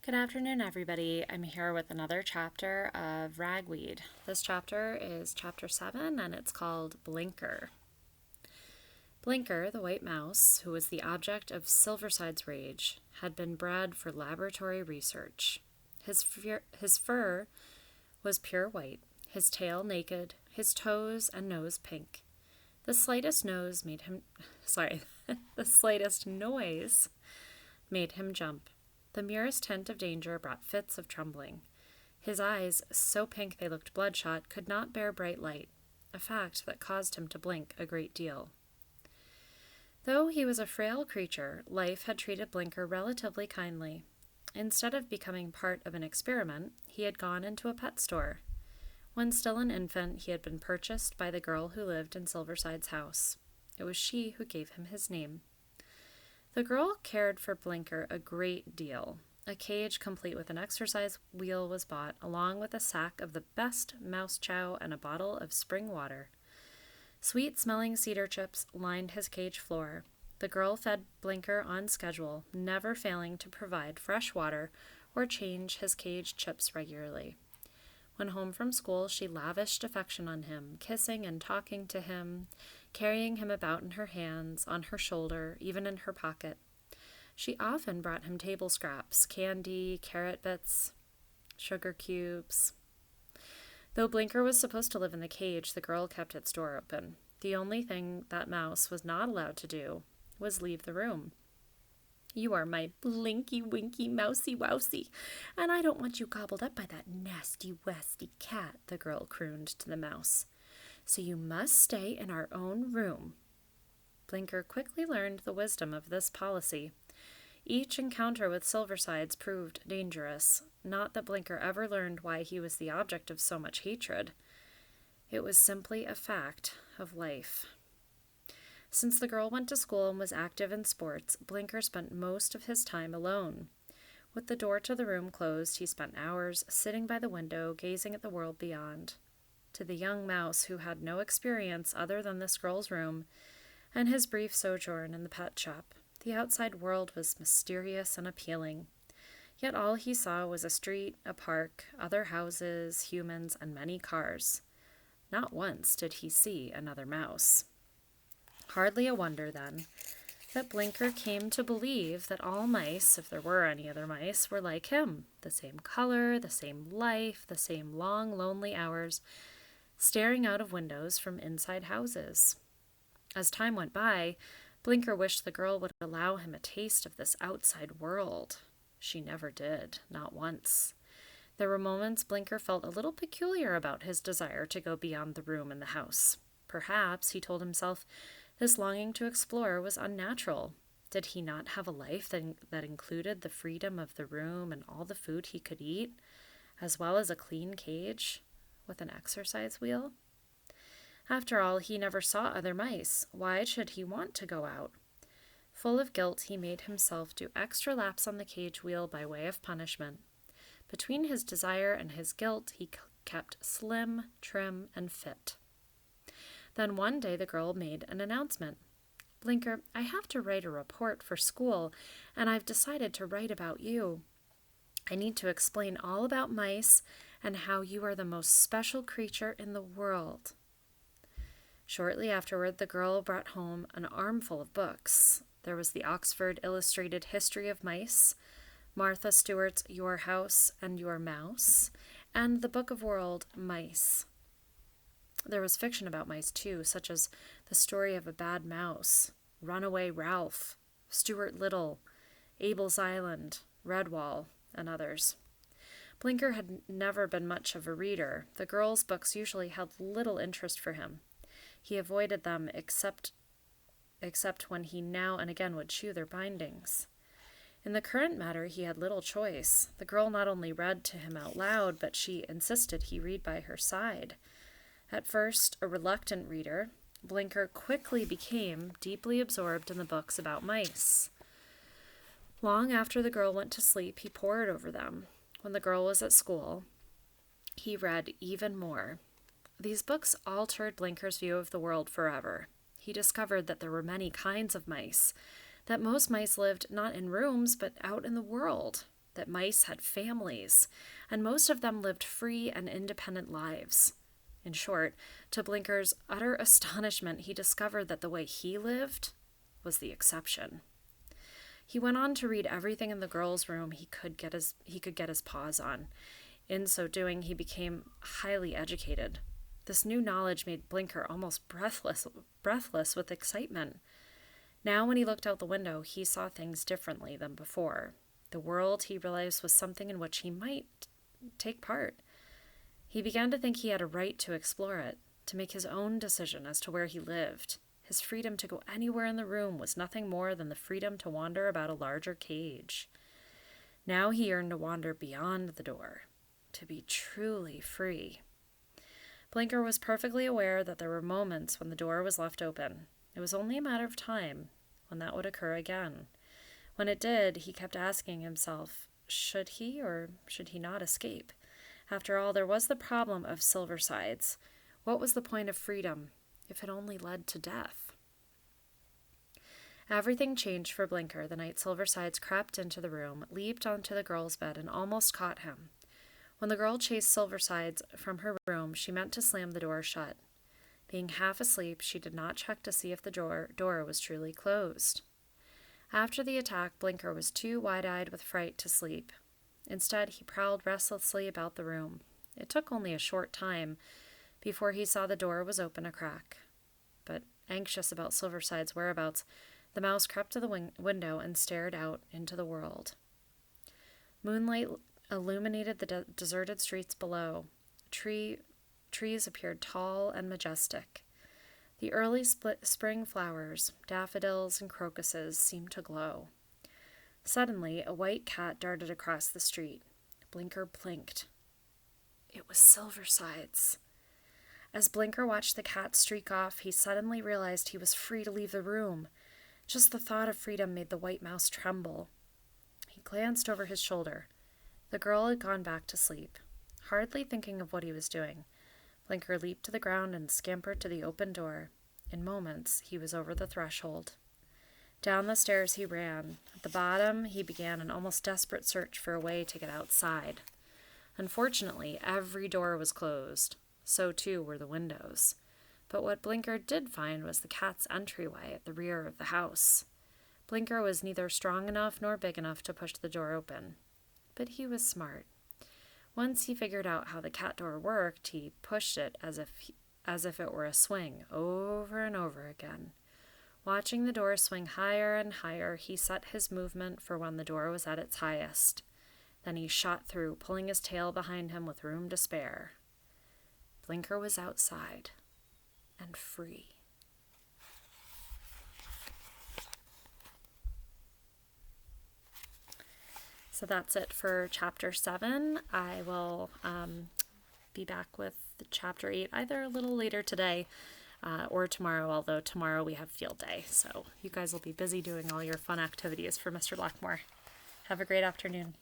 Good afternoon, everybody. I'm here with another chapter of Ragweed. This chapter is chapter 7, and it's called Blinker. Blinker, the white mouse, who was the object of Silverside's rage, had been bred for laboratory research. His fur was pure white, his tail naked, his toes and nose pink. The slightest nose made him, the slightest noise made him jump. The merest hint of danger brought fits of trembling. His eyes, so pink they looked bloodshot, could not bear bright light, a fact that caused him to blink a great deal. Though he was a frail creature, life had treated Blinker relatively kindly. Instead of becoming part of an experiment, he had gone into a pet store. When still an infant, he had been purchased by the girl who lived in Silverside's house. It was she who gave him his name. The girl cared for Blinker a great deal. A cage complete with an exercise wheel was bought, along with a sack of the best mouse chow and a bottle of spring water. Sweet-smelling cedar chips lined his cage floor. The girl fed Blinker on schedule, never failing to provide fresh water or change his cage chips regularly. When home from school, she lavished affection on him, kissing and talking to him, carrying him about in her hands, on her shoulder, even in her pocket. She often brought him table scraps, candy, carrot bits, sugar cubes. Though Blinker was supposed to live in the cage, the girl kept its door open. The only thing that mouse was not allowed to do was leave the room. "You are my blinky winky mousy wousy, and I don't want you gobbled up by that nasty westy cat," the girl crooned to the mouse. "So you must stay in our own room." Blinker quickly learned the wisdom of this policy. Each encounter with Silversides proved dangerous. Not that Blinker ever learned why he was the object of so much hatred. It was simply a fact of life. Since the girl went to school and was active in sports, Blinker spent most of his time alone. With the door to the room closed, he spent hours sitting by the window, gazing at the world beyond. To the young mouse who had no experience other than this girl's room and his brief sojourn in the pet shop, the outside world was mysterious and appealing. Yet all he saw was a street, a park, other houses, humans, and many cars. Not once did he see another mouse. Hardly a wonder, then, that Blinker came to believe that all mice, if there were any other mice, were like him. The same color, the same life, the same long, lonely hours, staring out of windows from inside houses. As time went by, Blinker wished the girl would allow him a taste of this outside world. She never did, not once. There were moments Blinker felt a little peculiar about his desire to go beyond the room and the house. Perhaps, he told himself, this longing to explore was unnatural. Did he not have a life that included the freedom of the room and all the food he could eat, as well as a clean cage with an exercise wheel? After all, he never saw other mice. Why should he want to go out? Full of guilt, he made himself do extra laps on the cage wheel by way of punishment. Between his desire and his guilt, he kept slim, trim, and fit. Then one day the girl made an announcement. "Blinker, I have to write a report for school, and I've decided to write about you. I need to explain all about mice and how you are the most special creature in the world." Shortly afterward, the girl brought home an armful of books. There was the Oxford Illustrated History of Mice, Martha Stewart's Your House and Your Mouse, and the Book of World Mice. There was fiction about mice, too, such as The Story of a Bad Mouse, Runaway Ralph, Stuart Little, Abel's Island, Redwall, and others. Blinker had never been much of a reader. The girls' books usually held little interest for him. He avoided them except when he now and again would chew their bindings. In the current matter, he had little choice. The girl not only read to him out loud, but she insisted he read by her side. At first, a reluctant reader, Blinker quickly became deeply absorbed in the books about mice. Long after the girl went to sleep, he pored over them. When the girl was at school, he read even more. These books altered Blinker's view of the world forever. He discovered that there were many kinds of mice, that most mice lived not in rooms, but out in the world. that mice had families, and most of them lived free and independent lives. In short, to Blinker's utter astonishment, he discovered that the way he lived was the exception. He went on to read everything in the girls' room he could get his paws on. In so doing, he became highly educated. This new knowledge made Blinker almost breathless with excitement. Now, when he looked out the window, he saw things differently than before. The world, he realized, was something in which he might take part. He began to think he had a right to explore it, to make his own decision as to where he lived. His freedom to go anywhere in the room was nothing more than the freedom to wander about a larger cage. Now he yearned to wander beyond the door, to be truly free. Blinker was perfectly aware that there were moments when the door was left open. It was only a matter of time when that would occur again. When it did, he kept asking himself, should he or should he not escape? After all, there was the problem of Silversides. What was the point of freedom if it only led to death? Everything changed for Blinker the night Silversides crept into the room, leaped onto the girl's bed, and almost caught him. When the girl chased Silversides from her room, she meant to slam the door shut. Being half asleep, she did not check to see if the door was truly closed. After the attack, Blinker was too wide-eyed with fright to sleep. Instead, he prowled restlessly about the room. It took only a short time before he saw the door was open a crack. But anxious about Silverside's whereabouts, the mouse crept to the window and stared out into the world. Moonlight illuminated the deserted streets below. Trees appeared tall and majestic. The early spring flowers, daffodils and crocuses, seemed to glow. Suddenly, a white cat darted across the street. Blinker blinked. It was Silversides. As Blinker watched the cat streak off, he suddenly realized he was free to leave the room. Just the thought of freedom made the white mouse tremble. He glanced over his shoulder. The girl had gone back to sleep. Hardly thinking of what he was doing, Blinker leaped to the ground and scampered to the open door. In moments, he was over the threshold. Down the stairs he ran. At the bottom, he began an almost desperate search for a way to get outside. Unfortunately, every door was closed. So, too, were the windows. But what Blinker did find was the cat's entryway at the rear of the house. Blinker was neither strong enough nor big enough to push the door open. But he was smart. Once he figured out how the cat door worked, he pushed it as if it were a swing, over and over again. Watching the door swing higher and higher, he set his movement for when the door was at its highest. Then he shot through, pulling his tail behind him with room to spare. Blinker was outside and free. So that's it for chapter 7. I will be back with chapter 8 either a little later today or tomorrow, although tomorrow we have field day. So you guys will be busy doing all your fun activities for Mr. Blackmore. Have a great afternoon.